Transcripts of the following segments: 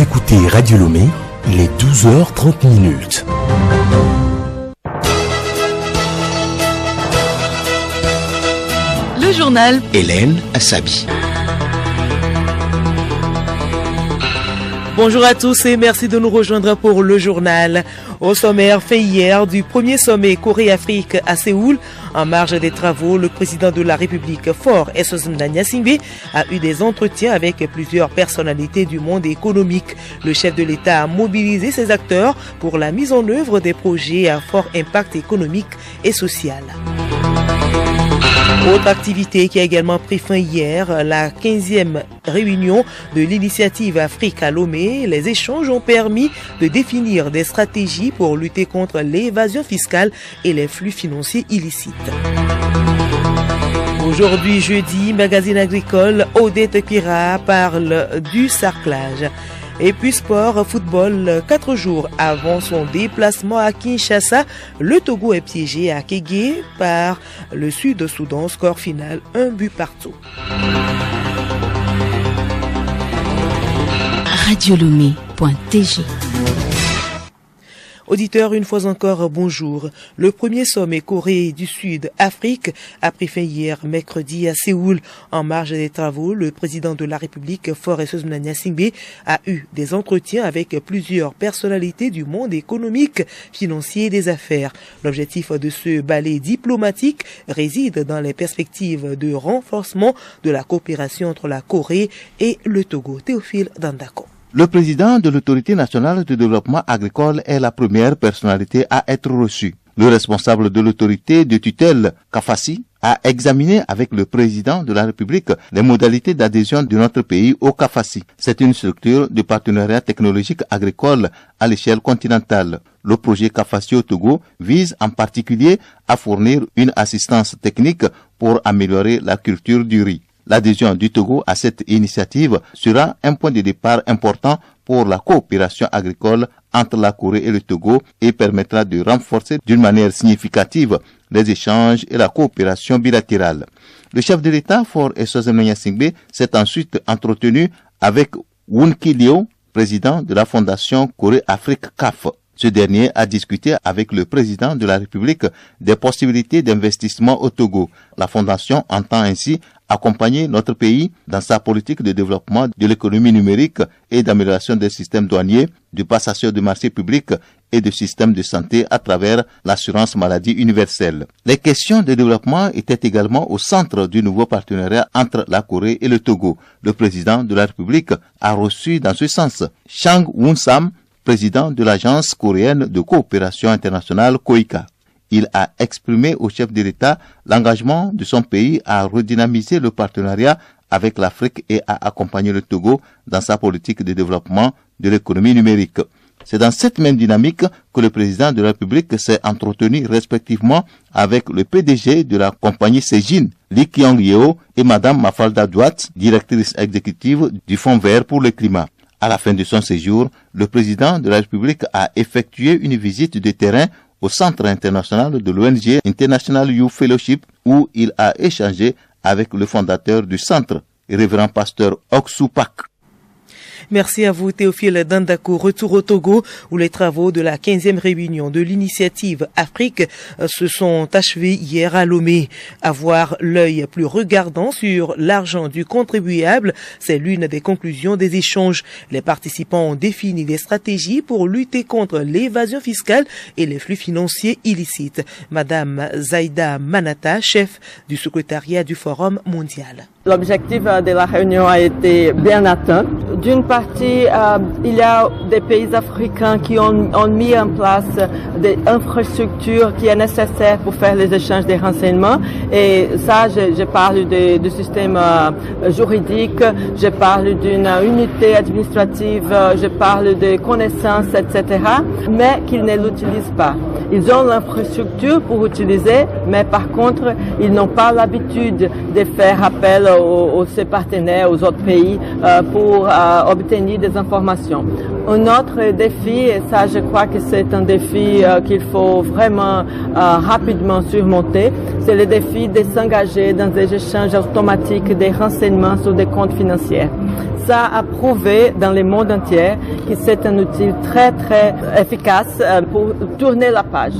écoutez Radio Lomé, il est 12h30. Le journal Hélène Assabi. Bonjour à tous et merci de nous rejoindre pour le journal. Au sommaire fait hier du premier sommet Corée-Afrique à Séoul, en marge des travaux, le président de la République, Faure Essozimna Gnassingbé, a eu des entretiens avec plusieurs personnalités du monde économique. Le chef de l'État a mobilisé ses acteurs pour la mise en œuvre des projets à fort impact économique et social. Autre activité qui a également pris fin hier, la 15e réunion de l'initiative Afrique à Lomé. Les échanges ont permis de définir des stratégies pour lutter contre l'évasion fiscale et les flux financiers illicites. Aujourd'hui, jeudi, Magazine agricole, Odette Pira parle du sarclage. Et puis sport, football, 4 jours avant son déplacement à Kinshasa, le Togo est piégé à Kégué par le Sud-Soudan, score final 1-partout. Radiolomé.tg. Auditeurs, une fois encore, bonjour. Le premier sommet Corée du Sud-Afrique a pris fin hier, mercredi, à Séoul. En marge des travaux, le président de la République, Faure Essozimna Gnassingbé, a eu des entretiens avec plusieurs personnalités du monde économique, financier et des affaires. L'objectif de ce ballet diplomatique réside dans les perspectives de renforcement de la coopération entre la Corée et le Togo. Théophile Dandako. Le président de l'Autorité nationale de développement agricole est la première personnalité à être reçue. Le responsable de l'autorité de tutelle, CAFACI, a examiné avec le président de la République les modalités d'adhésion de notre pays au CAFACI. C'est une structure de partenariat technologique agricole à l'échelle continentale. Le projet CAFACI au Togo vise en particulier à fournir une assistance technique pour améliorer la culture du riz. L'adhésion du Togo à cette initiative sera un point de départ important pour la coopération agricole entre la Corée et le Togo et permettra de renforcer d'une manière significative les échanges et la coopération bilatérale. Le chef de l'État, Faure Essozimna Gnassingbé, s'est ensuite entretenu avec Woon Ki-lyo, président de la Fondation Corée-Afrique CAF. Ce dernier a discuté avec le président de la République des possibilités d'investissement au Togo. La Fondation entend ainsi accompagner notre pays dans sa politique de développement de l'économie numérique et d'amélioration des systèmes douaniers, de passation de marchés publics et de systèmes de santé à travers l'assurance maladie universelle. Les questions de développement étaient également au centre du nouveau partenariat entre la Corée et le Togo. Le président de la République a reçu dans ce sens Chang Won-sam, président de l'Agence coréenne de coopération internationale KOICA. Il a exprimé au chef de l'État l'engagement de son pays à redynamiser le partenariat avec l'Afrique et à accompagner le Togo dans sa politique de développement de l'économie numérique. C'est dans cette même dynamique que le président de la République s'est entretenu respectivement avec le PDG de la compagnie Sejin, Lee Kyung-yeo, et Madame Mafalda Duat, directrice exécutive du Fonds vert pour le climat. À la fin de son séjour, le président de la République a effectué une visite de terrain au Centre international de l'ONG International Youth Fellowship où il a échangé avec le fondateur du centre, révérend pasteur Oksu Pak. Merci à vous Théophile Dandako. Retour au Togo où les travaux de la 15e réunion de l'initiative Afrique se sont achevés hier à Lomé. Avoir l'œil plus regardant sur l'argent du contribuable, c'est l'une des conclusions des échanges. Les participants ont défini des stratégies pour lutter contre l'évasion fiscale et les flux financiers illicites. Madame Zaïda Manata, chef du secrétariat du Forum mondial. L'objectif de la réunion a été bien atteint. D'une partie, il y a des pays africains qui ont mis en place des infrastructures qui est nécessaire pour faire les échanges des renseignements. Et ça, je parle du système juridique, je parle d'une unité administrative, je parle de connaissances, etc. Mais qu'ils ne l'utilisent pas. Ils ont l'infrastructure pour utiliser, mais par contre, ils n'ont pas l'habitude de faire appel ses partenaires, aux autres pays, pour obtenir des informations. Un autre défi, et ça je crois que c'est un défi qu'il faut vraiment rapidement surmonter, c'est le défi de s'engager dans des échanges automatiques des renseignements sur des comptes financiers. Ça a prouvé dans le monde entier que c'est un outil très très efficace pour tourner la page.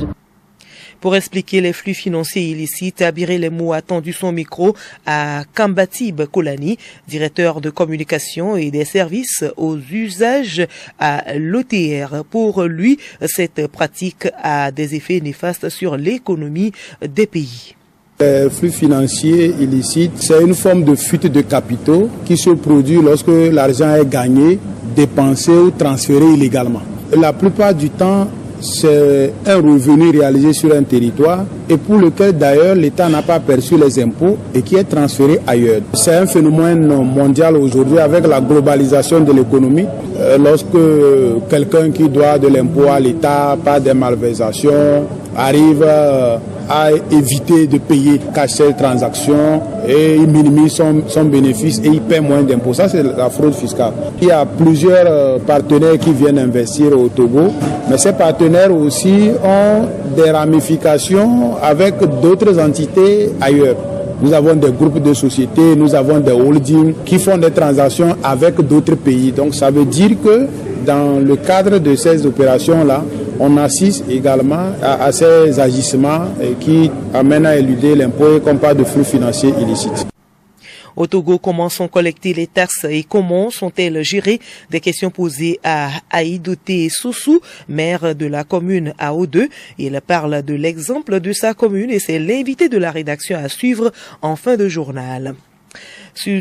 Pour expliquer les flux financiers illicites, Abiré Lemo a tendu son micro à Kambatib Kolani, directeur de communication et des services aux usages à l'OTR. Pour lui, cette pratique a des effets néfastes sur l'économie des pays. Les flux financiers illicites, c'est une forme de fuite de capitaux qui se produit lorsque l'argent est gagné, dépensé ou transféré illégalement. La plupart du temps, c'est un revenu réalisé sur un territoire et pour lequel d'ailleurs l'État n'a pas perçu les impôts et qui est transféré ailleurs. C'est un phénomène mondial aujourd'hui avec la globalisation de l'économie. Lorsque quelqu'un qui doit de l'impôt à l'État par des malversations arrive à éviter de payer, cacher les transactions et il minimise son bénéfice et il paie moins d'impôts. Ça, c'est la fraude fiscale. Il y a plusieurs partenaires qui viennent investir au Togo, mais ces partenaires aussi ont des ramifications avec d'autres entités ailleurs. Nous avons des groupes de sociétés, nous avons des holdings qui font des transactions avec d'autres pays. Donc ça veut dire que dans le cadre de ces opérations-là, on assiste également à ces agissements qui amènent à éluder l'impôt et qu'on parle de flux financiers illicites. Au Togo, comment sont collectées les taxes et comment sont-elles gérées? Des questions posées à Aïdoté Soussou, maire de la commune AO2. Il parle de l'exemple de sa commune et c'est l'invité de la rédaction à suivre en fin de journal.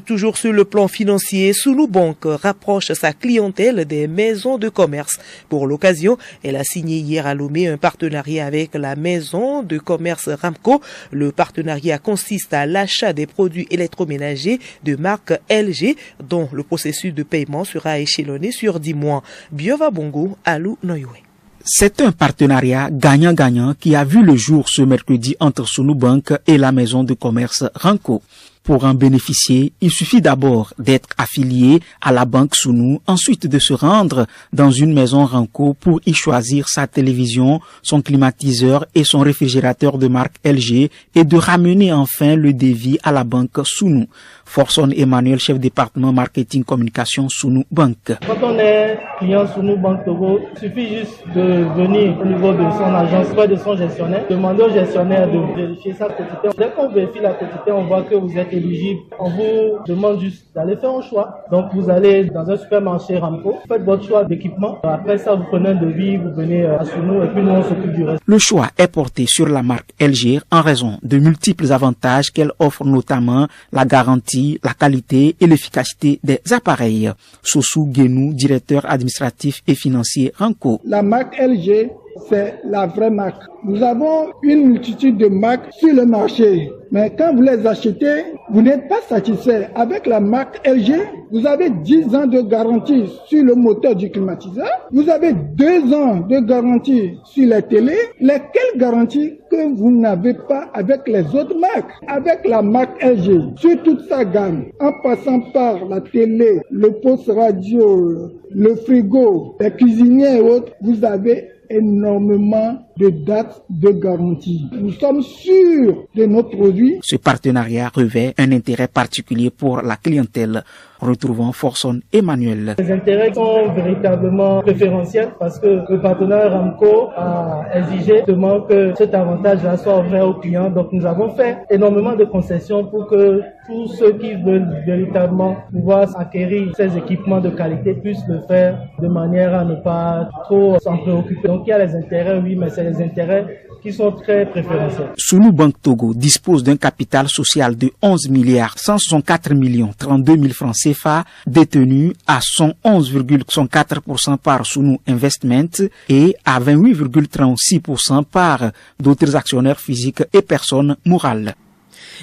Toujours sur le plan financier, Sunu Bank rapproche sa clientèle des maisons de commerce. Pour l'occasion, elle a signé hier à Lomé un partenariat avec la maison de commerce Ramco. Le partenariat consiste à l'achat des produits électroménagers de marque LG, dont le processus de paiement sera échelonné sur 10 mois. Biova Bongo, Alou Noyoé. C'est un partenariat gagnant-gagnant qui a vu le jour ce mercredi entre Sunu Bank et la maison de commerce Ramco. Pour en bénéficier, il suffit d'abord d'être affilié à la banque Sunu, ensuite de se rendre dans une maison Ramco pour y choisir sa télévision, son climatiseur et son réfrigérateur de marque LG et de ramener enfin le devis à la banque Sunu. Forson Emmanuel, chef département marketing communication Sunu Bank. Quand on est client Sunu Bank Togo, il suffit juste de venir au niveau de son agence, de son gestionnaire, demander au gestionnaire de vérifier sa quotité. Dès qu'on vérifie la quotité, on voit que vous êtes éligible. On vous demande juste d'aller faire un choix. Donc vous allez dans un supermarché Ramco, faites votre choix d'équipement. Après ça, vous prenez un devis, vous venez à Sunu et puis nous on s'occupe du reste. Le choix est porté sur la marque LG en raison de multiples avantages qu'elle offre, notamment la garantie, la qualité et l'efficacité des appareils. Sossou Guénou, directeur administratif et financier Ramco. La marque LG, c'est la vraie marque. Nous avons une multitude de marques sur le marché. Mais quand vous les achetez, vous n'êtes pas satisfait. Avec la marque LG, vous avez 10 ans de garantie sur le moteur du climatiseur. Vous avez 2 ans de garantie sur les télés. Lesquelles garanties que vous n'avez pas avec les autres marques? Avec la marque LG, sur toute sa gamme, en passant par la télé, le poste radio, le frigo, les cuisiniers et autres, vous avez énormément de dates de garantie. Nous sommes sûrs de nos produits. Ce partenariat revêt un intérêt particulier pour la clientèle. Retrouvons Forson Emmanuel. Les intérêts sont véritablement préférentiels parce que le partenaire Ramco a exigé que cet avantage-là soit offert aux clients. Donc nous avons fait énormément de concessions pour que tous ceux qui veulent véritablement pouvoir acquérir ces équipements de qualité puissent le faire de manière à ne pas trop s'en préoccuper. Donc il y a les intérêts, oui, mais c'est les intérêts qui sont très préférentiels. Sunu Bank Togo dispose d'un capital social de 11 milliards 164 millions 32 000 francs CFA détenu à 111,4% par Sunu Investment et à 28,36% par d'autres actionnaires physiques et personnes morales.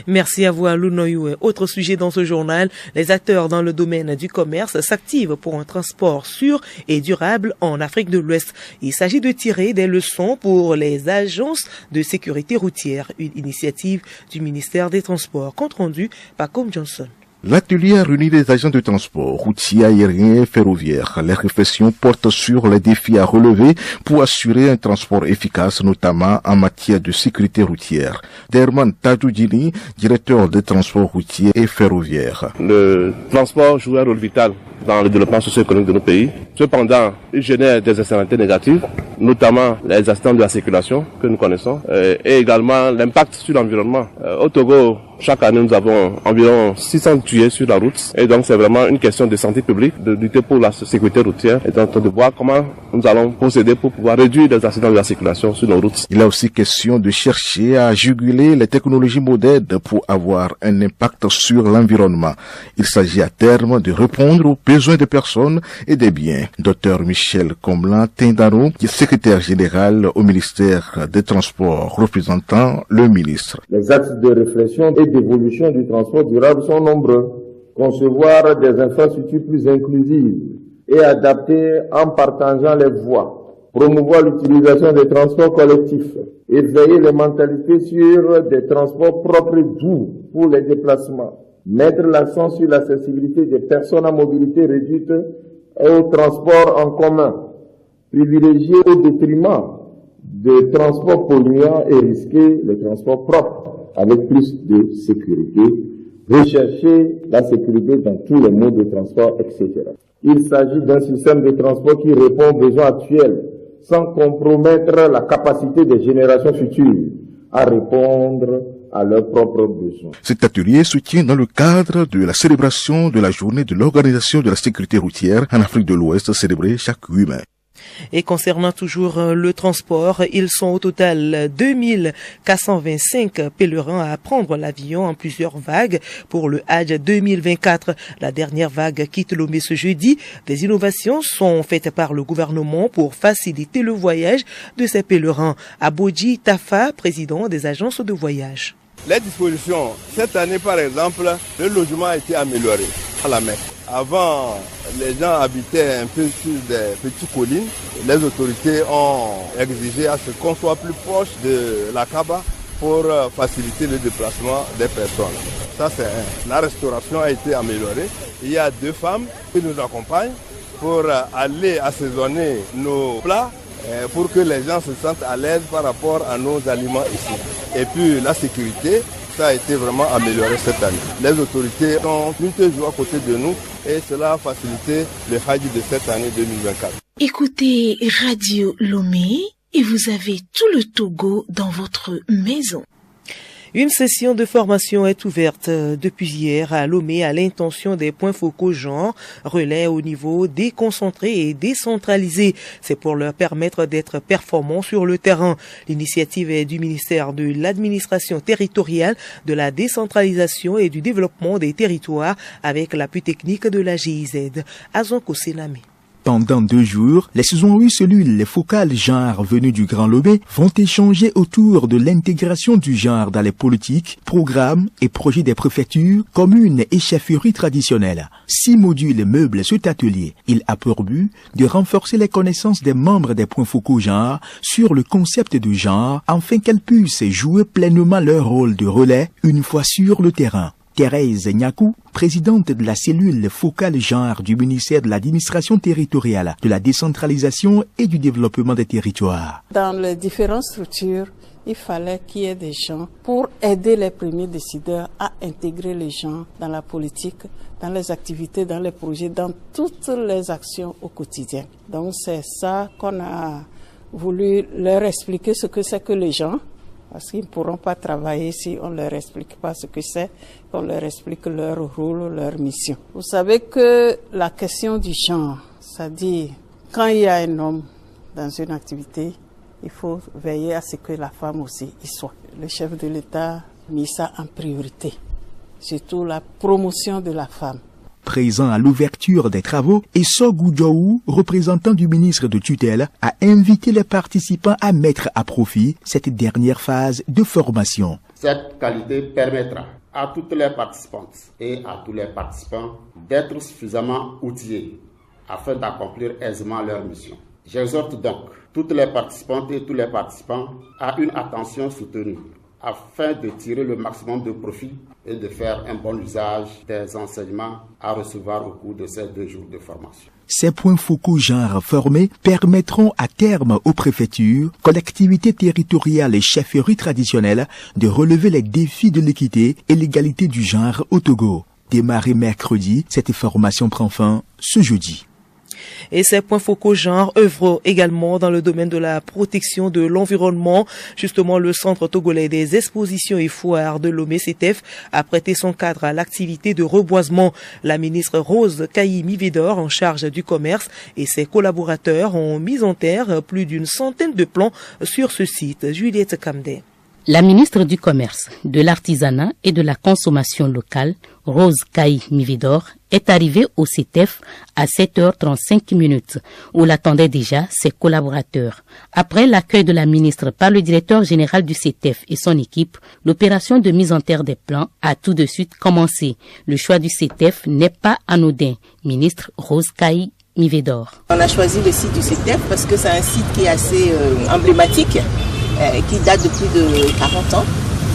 Merci à vous, Alou Noyoé. Autre sujet dans ce journal, les acteurs dans le domaine du commerce s'activent pour un transport sûr et durable en Afrique de l'Ouest. Il s'agit de tirer des leçons pour les agences de sécurité routière, une initiative du ministère des Transports, compte rendu par Com Johnson. L'atelier a réuni les agents de transport routier, aérien et ferroviaire. Les réflexions portent sur les défis à relever pour assurer un transport efficace, notamment en matière de sécurité routière. Derman Tadoudjini, directeur des transports routiers et ferroviaires. Le transport joue un rôle vital dans le développement socio-économique de nos pays. Cependant, il génère des externalités négatives, notamment les accidents de la circulation que nous connaissons, et également l'impact sur l'environnement. Au Togo, chaque année, nous avons environ 600 tués sur la route. Et donc, c'est vraiment une question de santé publique, de lutter pour la sécurité routière et de voir comment nous allons procéder pour pouvoir réduire les accidents de la circulation sur nos routes. Il est aussi question de chercher à juguler les technologies modernes pour avoir un impact sur l'environnement. Il s'agit à terme de répondre aux besoins des personnes et des biens. Dr Michel Comblan Tindaro, qui est secrétaire général au ministère des Transports, représentant le ministre. Les axes de réflexion et d'évolution du transport durable sont nombreux. Concevoir des infrastructures plus inclusives et adaptées en partageant les voies. Promouvoir l'utilisation des transports collectifs. Éveiller les mentalités sur des transports propres et doux pour les déplacements. Mettre l'accent sur l'accessibilité des personnes à mobilité réduite et au transport en commun. Privilégier au détriment des transports polluants et risquer les transports propres avec plus de sécurité, rechercher la sécurité dans tous les modes de transport, etc. Il s'agit d'un système de transport qui répond aux besoins actuels, sans compromettre la capacité des générations futures à répondre à leurs propres besoins. Cet atelier se tient dans le cadre de la célébration de la journée de l'organisation de la sécurité routière en Afrique de l'Ouest, célébrée chaque 8 mai. Et concernant toujours le transport, ils sont au total 2425 pèlerins à prendre l'avion en plusieurs vagues pour le Hajj 2024. La dernière vague quitte Lomé ce jeudi. Des innovations sont faites par le gouvernement pour faciliter le voyage de ces pèlerins. Abodji Tafa, président des agences de voyage. Les dispositions, cette année par exemple, le logement a été amélioré à la Mecque. Avant, les gens habitaient un peu sur des petites collines. Les autorités ont exigé à ce qu'on soit plus proche de la Kaaba pour faciliter le déplacement des personnes. Ça, c'est un. La restauration a été améliorée. Il y a 2 femmes qui nous accompagnent pour aller assaisonner nos plats pour que les gens se sentent à l'aise par rapport à nos aliments ici. Et puis la sécurité, ça a été vraiment amélioré cette année. Les autorités sont toujours à côté de nous et cela a facilité le Hajj de cette année 2024. Écoutez Radio Lomé et vous avez tout le Togo dans votre maison. Une session de formation est ouverte depuis hier à Lomé à l'intention des points focaux genre, relais au niveau déconcentré et décentralisé. C'est pour leur permettre d'être performants sur le terrain. L'initiative est du ministère de l'administration territoriale, de la décentralisation et du développement des territoires avec l'appui technique de la GIZ. Azonko Sename. Pendant 2 jours, les 68 cellules focales genre venues du Grand Lomé vont échanger autour de l'intégration du genre dans les politiques, programmes et projets des préfectures, communes et chefferies traditionnelles. 6 modules meublent cet atelier. Il a pour but de renforcer les connaissances des membres des points focaux genre sur le concept de genre afin qu'elles puissent jouer pleinement leur rôle de relais une fois sur le terrain. Thérèse Nyakou, présidente de la cellule focale genre du ministère de l'administration territoriale, de la décentralisation et du développement des territoires. Dans les différentes structures, il fallait qu'il y ait des gens pour aider les premiers décideurs à intégrer les gens dans la politique, dans les activités, dans les projets, dans toutes les actions au quotidien. Donc c'est ça qu'on a voulu leur expliquer ce que c'est que les gens. Parce qu'ils ne pourront pas travailler si on ne leur explique pas ce que c'est, qu'on leur explique leur rôle, leur mission. Vous savez que la question du genre, c'est-à-dire quand il y a un homme dans une activité, il faut veiller à ce que la femme aussi y soit. Le chef de l'État a mis ça en priorité, surtout la promotion de la femme. Présent à l'ouverture des travaux, Esso Goudjou, représentant du ministre de tutelle, a invité les participants à mettre à profit cette dernière phase de formation. Cette qualité permettra à toutes les participantes et à tous les participants d'être suffisamment outillés afin d'accomplir aisément leur mission. J'exhorte donc toutes les participantes et tous les participants à une attention soutenue afin de tirer le maximum de profit et de faire un bon usage des enseignements à recevoir au cours de ces 2 jours de formation. Ces points focaux genre formés permettront à terme aux préfectures, collectivités territoriales et chefferies traditionnelles de relever les défis de l'équité et l'égalité du genre au Togo. Démarré mercredi, cette formation prend fin ce jeudi. Et ces points focaux genre œuvrent également dans le domaine de la protection de l'environnement. Justement, le Centre togolais des expositions et foires de Lomé CETEF a prêté son cadre à l'activité de reboisement. La ministre Rose Kayi Mivedor, en charge du commerce, et ses collaborateurs ont mis en terre plus d'une centaine de plants sur ce site. Juliette Kamdé. La ministre du Commerce, de l'Artisanat et de la Consommation locale, Rose Kayi Mivedor, est arrivée au CETEF à 7h35 où l'attendaient déjà ses collaborateurs. Après l'accueil de la ministre par le directeur général du CETEF et son équipe, l'opération de mise en terre des plants a tout de suite commencé. Le choix du CETEF n'est pas anodin. Ministre Rose Kayi Mivedor. On a choisi le site du CETEF parce que c'est un site qui est assez emblématique, qui date de plus de 40 ans.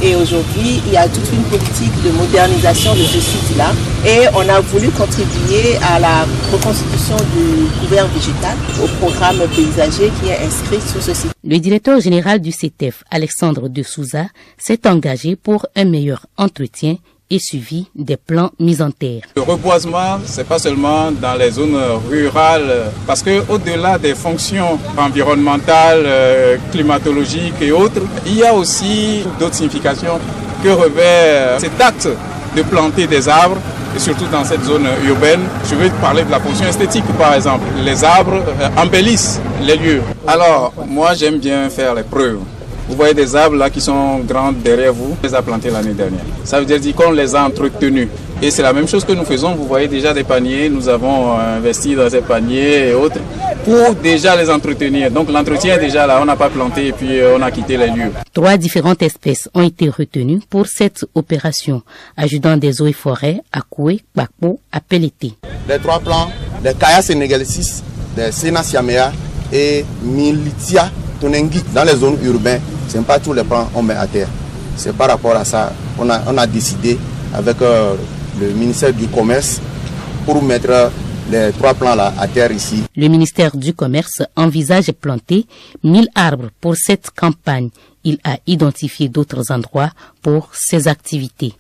Et aujourd'hui, il y a toute une politique de modernisation de ce site-là. Et on a voulu contribuer à la reconstitution du couvert végétal, au programme paysager qui est inscrit sur ce site. Le directeur général du CETEF, Alexandre de Souza, s'est engagé pour un meilleur entretien et suivi des plans mis en terre. Le reboisement, c'est pas seulement dans les zones rurales, parce que au-delà des fonctions environnementales, climatologiques et autres, il y a aussi d'autres significations que revêt cet acte de planter des arbres, et surtout dans cette zone urbaine. Je vais parler de la fonction esthétique par exemple. Les arbres embellissent les lieux. Alors, moi j'aime bien faire les preuves. Vous voyez des arbres là qui sont grands derrière vous, on les a plantés l'année dernière. Ça veut dire qu'on les a entretenus. Et c'est la même chose que nous faisons. Vous voyez déjà des paniers, nous avons investi dans ces paniers et autres pour déjà les entretenir. Donc l'entretien est déjà là, on n'a pas planté et puis on a quitté les lieux. 3 différentes espèces ont été retenues pour cette opération. Adjudant des eaux et forêts, Akoué, Bakpo, Apelete. Les 3 plants, les Kaya sénégalensis, les Sena siamea et Militia Tonengi dans les zones urbaines. Ce n'est pas tous les plants qu'on met à terre. C'est par rapport à ça on a décidé avec le ministère du Commerce pour mettre les 3 plants là à terre ici. Le ministère du Commerce envisage planter 1000 arbres pour cette campagne. Il a identifié d'autres endroits pour ces activités.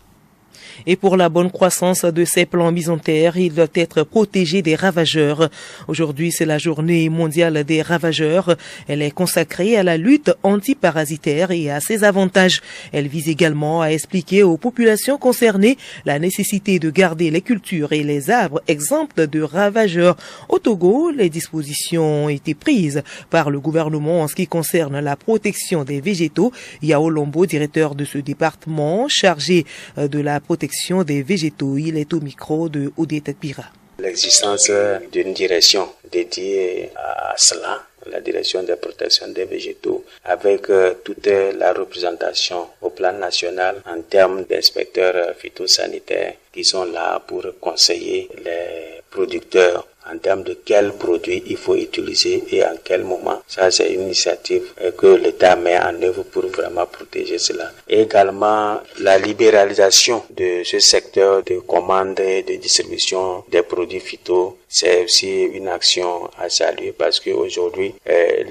Et pour la bonne croissance de ces plants mis en terre, ils doivent être protégés des ravageurs. Aujourd'hui, c'est la journée mondiale des ravageurs. Elle est consacrée à la lutte antiparasitaire et à ses avantages. Elle vise également à expliquer aux populations concernées la nécessité de garder les cultures et les arbres exempts de ravageurs. Au Togo, les dispositions ont été prises par le gouvernement en ce qui concerne la protection des végétaux. Yao Lombo, directeur de ce département chargé de la protection des végétaux, il est au micro de Odette Pira. L'existence d'une direction dédiée à cela, la direction de protection des végétaux, avec toute la représentation au plan national en termes d'inspecteurs phytosanitaires qui sont là pour conseiller les producteurs en termes de quels produits il faut utiliser et en quel moment. Ça, c'est une initiative que l'État met en œuvre pour vraiment protéger cela. Et également, la libéralisation de ce secteur de commande et de distribution des produits phyto, c'est aussi une action à saluer parce qu'aujourd'hui,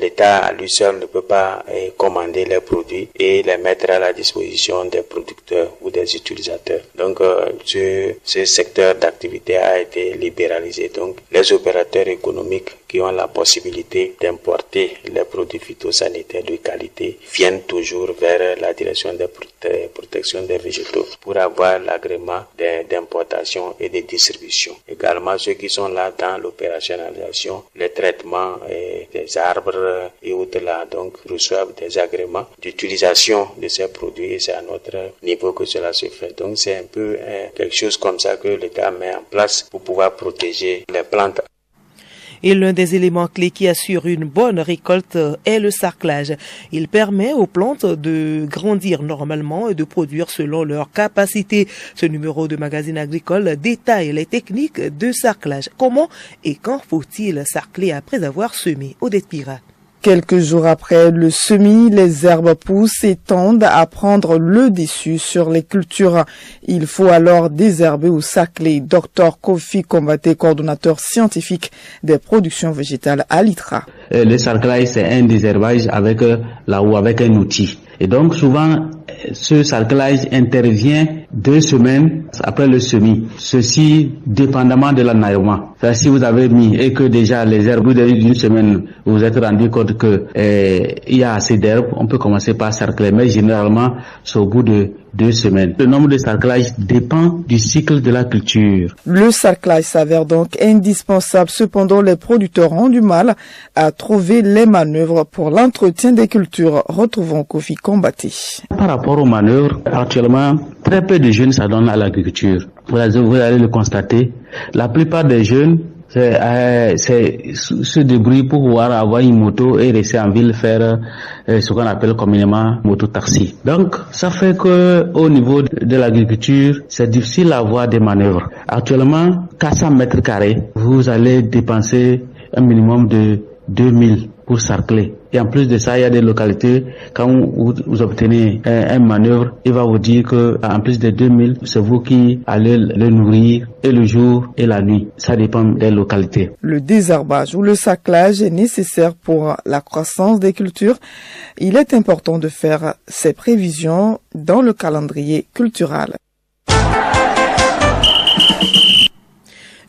l'État à lui seul ne peut pas commander les produits et les mettre à la disposition des producteurs ou des utilisateurs. Donc, ce secteur d'activité a été libéralisé. Donc, les opérateurs économiques qui ont la possibilité d'importer les produits phytosanitaires de qualité viennent toujours vers la direction de protection des végétaux pour avoir l'agrément d'importation et de distribution. Également, ceux qui sont là dans l'opérationnalisation, les traitements des arbres et autres là, donc reçoivent des agréments d'utilisation de ces produits et c'est à notre niveau que cela se fait. Donc c'est un peu quelque chose comme ça que l'État met en place pour pouvoir protéger les plantes. Et l'un des éléments clés qui assure une bonne récolte est le sarclage. Il permet aux plantes de grandir normalement et de produire selon leur capacité. Ce numéro de Magazine Agricole détaille les techniques de sarclage. Comment et quand faut-il sarcler après avoir semé? Odette Pira. Quelques jours après le semis, les herbes poussent et tendent à prendre le dessus sur les cultures. Il faut alors désherber ou sacler. Dr Kofi Kombaté, coordonnateur scientifique des productions végétales à l'ITRA. Le sarclage, c'est un désherbage avec un outil. Et donc souvent, ce sarclage intervient 2 semaines après le semis. Ceci dépendamment de l'ennaillement. Si vous avez mis et que déjà les herbes, au début d'une semaine, vous vous êtes rendu compte que il y a assez d'herbes, on peut commencer par sarcler. Mais généralement, c'est au bout de 2 semaines. Le nombre de sarclages dépend du cycle de la culture. Le sarclage s'avère donc indispensable. Cependant, les producteurs ont du mal à trouver les manœuvres pour l'entretien des cultures. Retrouvons Kofi Kombaté. Par rapport aux manœuvres, actuellement, très peu de jeunes s'adonnent à l'agriculture. Vous allez le constater. La plupart des jeunes se débrouillent pour pouvoir avoir une moto et rester en ville faire ce qu'on appelle communément moto-taxi. Donc, ça fait que au niveau de l'agriculture, c'est difficile d'avoir des manœuvres. Actuellement, 400 mètres carrés, vous allez dépenser un minimum de 2000 pour sarcler. Et en plus de ça, il y a des localités, quand vous obtenez un manœuvre, il va vous dire que en plus de 2000, c'est vous qui allez le nourrir et le jour et la nuit. Ça dépend des localités. Le désherbage ou le saclage est nécessaire pour la croissance des cultures. Il est important de faire ces prévisions dans le calendrier culturel.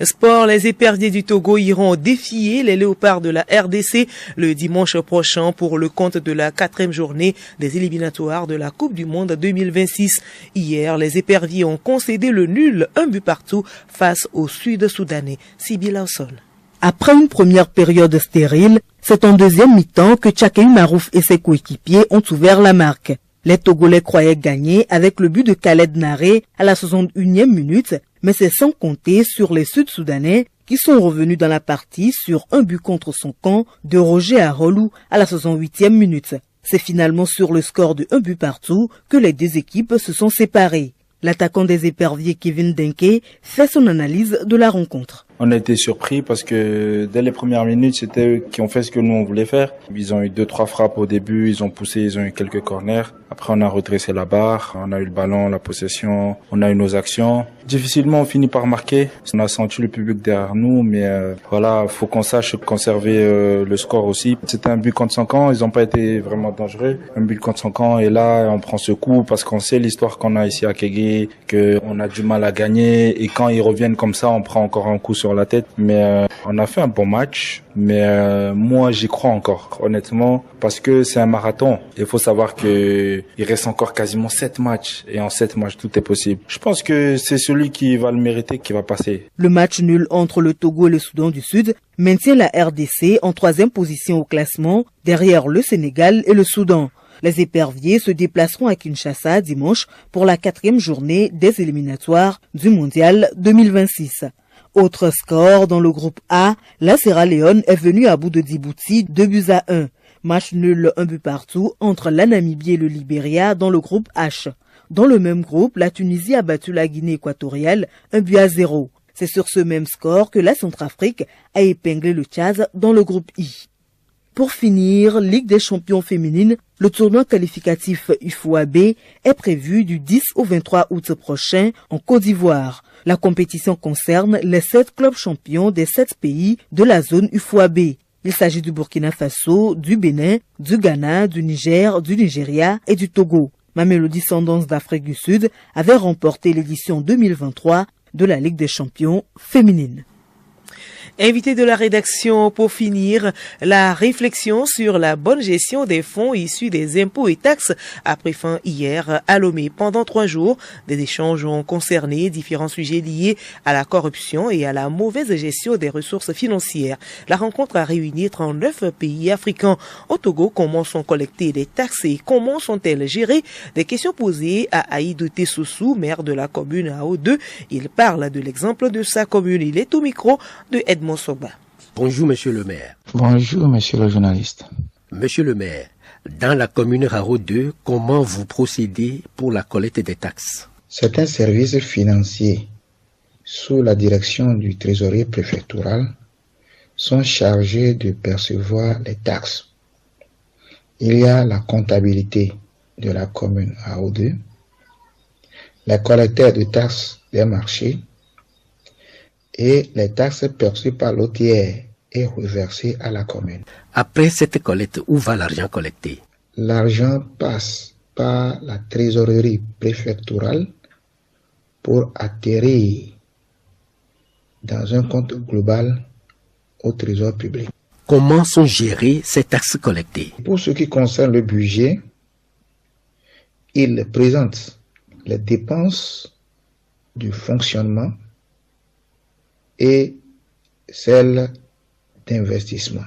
Sport, les éperviers du Togo iront défier les léopards de la RDC le dimanche prochain pour le compte de la 4e journée des éliminatoires de la Coupe du Monde 2026. Hier, les éperviers ont concédé le nul, 1 but partout, face au Sud-Soudanais. Sybilla Ossol. Après une première période stérile, c'est en deuxième mi-temps que Tchakei Marouf et ses coéquipiers ont ouvert la marque. Les Togolais croyaient gagner avec le but de Khaled Naré à la 61e minute, mais c'est sans compter sur les Sud-Soudanais qui sont revenus dans la partie sur un but contre son camp de Roger Arolou à la 68e minute. C'est finalement sur le score de 1 but partout que les deux équipes se sont séparées. L'attaquant des éperviers Kevin Denke fait son analyse de la rencontre. On a été surpris parce que dès les premières minutes, c'était eux qui ont fait ce que nous on voulait faire. Ils ont eu 2-3 frappes au début, ils ont poussé, ils ont eu quelques corners. Après, on a redressé la barre, on a eu le ballon, la possession, on a eu nos actions. Difficilement, on finit par marquer. On a senti le public derrière nous, mais voilà, faut qu'on sache conserver le score aussi. C'était un but contre son camp, ils n'ont pas été vraiment dangereux. Un but contre son camp, et là, on prend ce coup parce qu'on sait l'histoire qu'on a ici à Kégué, qu'on a du mal à gagner, et quand ils reviennent comme ça, on prend encore un coup sur la tête. Mais on a fait un bon match, mais moi, j'y crois encore, honnêtement, parce que c'est un marathon. Il faut savoir que il reste encore quasiment 7 matchs, et en 7 matchs, tout est possible. Je pense que c'est celui qui va le mériter qui va passer. Le match nul entre le Togo et le Soudan du Sud maintient la RDC en 3e position au classement, derrière le Sénégal et le Soudan. Les éperviers se déplaceront à Kinshasa dimanche pour la 4e journée des éliminatoires du Mondial 2026. Autre score dans le groupe A, la Sierra Leone est venue à bout de Djibouti 2-1. Match nul 1 but partout entre la Namibie et le Libéria dans le groupe H. Dans le même groupe, la Tunisie a battu la Guinée équatoriale 1-0. C'est sur ce même score que la Centrafrique a épinglé le Tchad dans le groupe I. Pour finir, Ligue des champions féminines, le tournoi qualificatif UFOAB est prévu du 10 au 23 août prochain en Côte d'Ivoire. La compétition concerne les 7 clubs champions des 7 pays de la zone UFOAB. Il s'agit du Burkina Faso, du Bénin, du Ghana, du Niger, du Nigeria et du Togo. Mamelodi Sundowns d'Afrique du Sud avait remporté l'édition 2023 de la Ligue des champions féminine. Invité de la rédaction pour finir, la réflexion sur la bonne gestion des fonds issus des impôts et taxes a pris fin hier à Lomé. Pendant 3 jours, des échanges ont concerné différents sujets liés à la corruption et à la mauvaise gestion des ressources financières. La rencontre a réuni 39 pays africains. Au Togo, comment sont collectées les taxes et comment sont-elles gérées? Des questions posées à Aïdou Tessoussou, maire de la commune AO2. Il parle de l'exemple de sa commune. Il est au micro de Edmond Soba. Bonjour monsieur le maire. Bonjour monsieur le journaliste. Monsieur le maire, dans la commune Raro 2, comment vous procédez pour la collecte des taxes? Certains services financiers sous la direction du trésorier préfectoral sont chargés de percevoir les taxes. il y a la comptabilité de la commune Haro 2, les collecteurs de taxes des marchés et les taxes perçues par l'OTR et reversées à la commune. Après cette collecte, où va l'argent collecté? L'argent passe par la trésorerie préfectorale pour atterrir dans un compte global au trésor public. Comment sont gérées ces taxes collectées? Pour ce qui concerne le budget, il présente les dépenses de fonctionnement et celles d'investissement.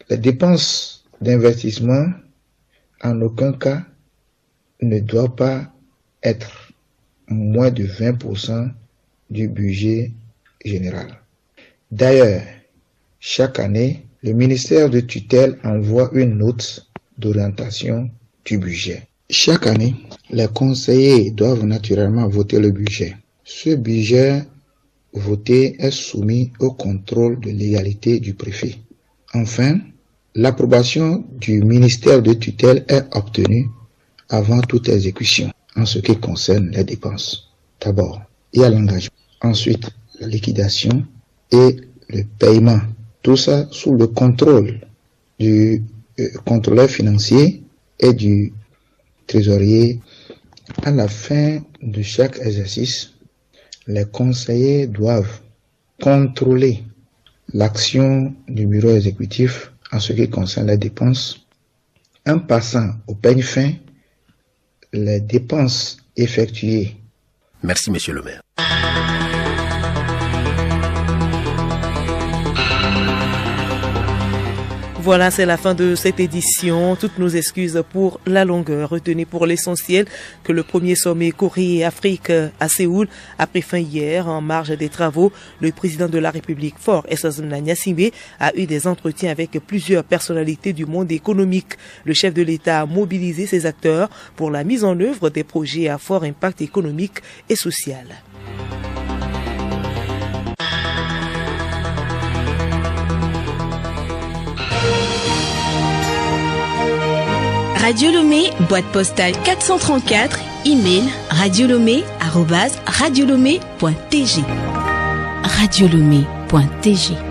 Les dépenses d'investissement, en aucun cas, ne doivent pas être moins de 20% du budget général. D'ailleurs, chaque année, le ministère de tutelle envoie une note d'orientation du budget. Chaque année, les conseillers doivent naturellement voter le budget. Ce budget voté est soumis au contrôle de légalité du préfet. Enfin, l'approbation du ministère de tutelle est obtenue avant toute exécution en ce qui concerne les dépenses. D'abord, il y a l'engagement. Ensuite, la liquidation et le paiement. Tout ça sous le contrôle du contrôleur financier et du trésorier. À la fin de chaque exercice, les conseillers doivent contrôler l'action du bureau exécutif en ce qui concerne les dépenses, en passant au peigne fin les dépenses effectuées. Merci, monsieur le maire. Voilà, c'est la fin de cette édition. Toutes nos excuses pour la longueur. Retenez pour l'essentiel que le premier sommet Corée et Afrique à Séoul a pris fin hier. En marge des travaux, le président de la République, Faure Essaouzana Gnassingbé, a eu des entretiens avec plusieurs personnalités du monde économique. Le chef de l'État a mobilisé ses acteurs pour la mise en œuvre des projets à fort impact économique et social. Radio Lomé, boîte postale 434, email radiolomé@radiolomé.tg. Radiolomé.tg